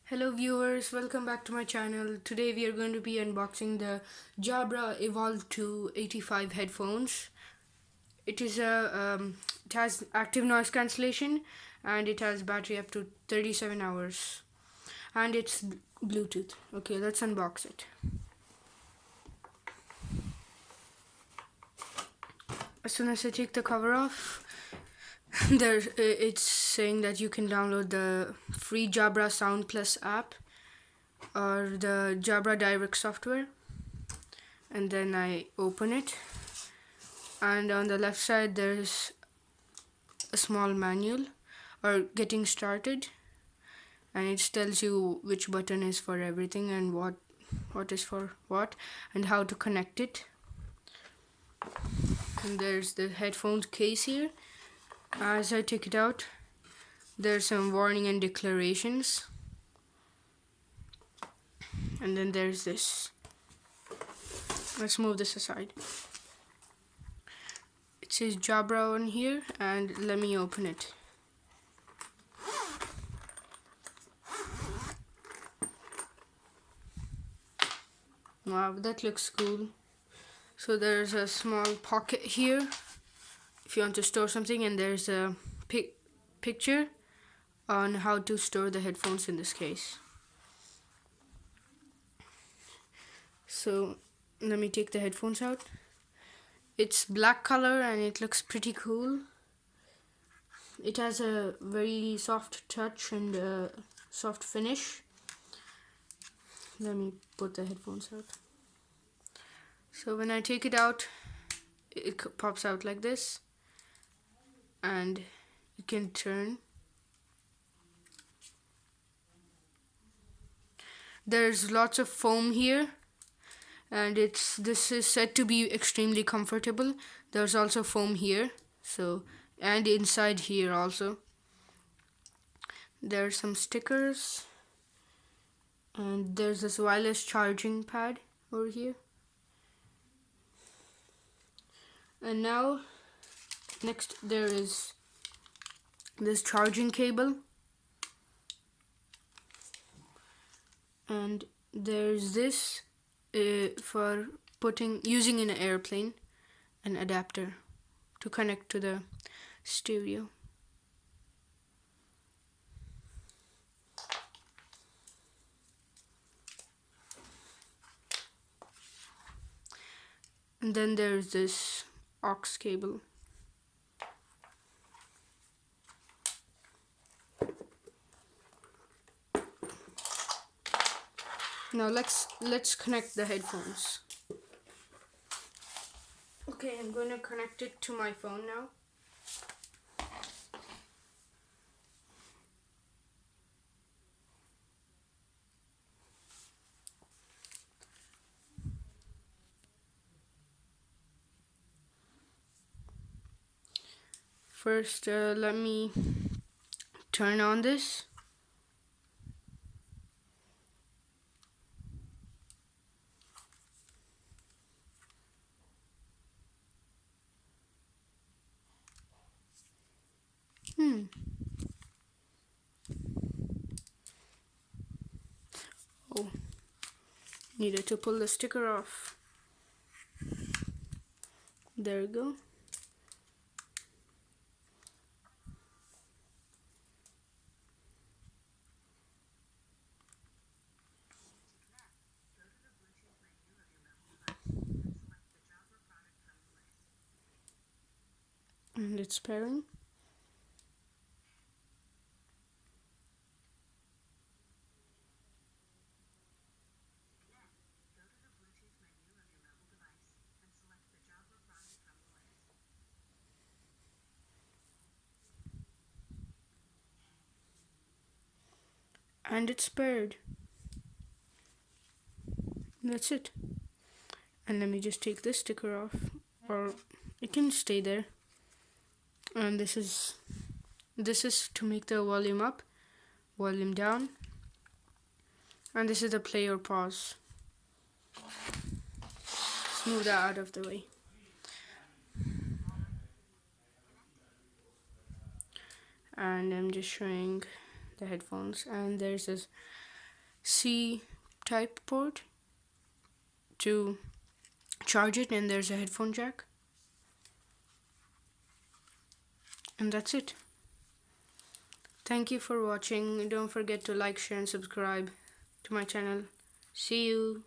Hello viewers, welcome back to my channel. Today we are going to be unboxing the Jabra Evolve 2 85 headphones. It has active noise cancellation and it has battery up to 37 hours and it's Bluetooth. Okay, let's unbox it. As soon as I take the cover off, it's saying that you can download the free Jabra Sound Plus app or the Jabra Direct software, and then I open it, and on the left side there's a small manual or getting started, and it tells you which button is for everything and what is for what and how to connect it. And there's the headphones case here. As I take it out, there's some warning and declarations, and then there's this. Let's move this aside. It says Jabra on here, and let me open it. Wow, that looks cool. So there's a small pocket here if you want to store something, and there's a picture on how to store the headphones in this case. So let me take the headphones out. It's black color and it looks pretty cool. It has a very soft touch and a soft finish. Let me put the headphones out. So when I take it out, it pops out like this, and you can turn. There's lots of foam here, and this is said to be extremely comfortable. There's also foam here, and inside here also. There's some stickers, and there's this wireless charging pad over here. And now, next there is this charging cable, and there's this for using in an airplane, an adapter to connect to the stereo. And then there's this aux cable. Now let's connect the headphones. Okay, I'm going to connect it to my phone now. First, let me turn on this. Oh, needed to pull the sticker off. There we go. And it's pairing. And it's paired. That's it. And let me just take this sticker off, or it can stay there. And this is to make the volume up, volume down, and this is the play or pause. Let's move that out of the way. And I'm just showing the headphones, and there's this C type port to charge it, and there's a headphone jack, and that's it. Thank you for watching. Don't forget to like, share, and subscribe to my channel. See you.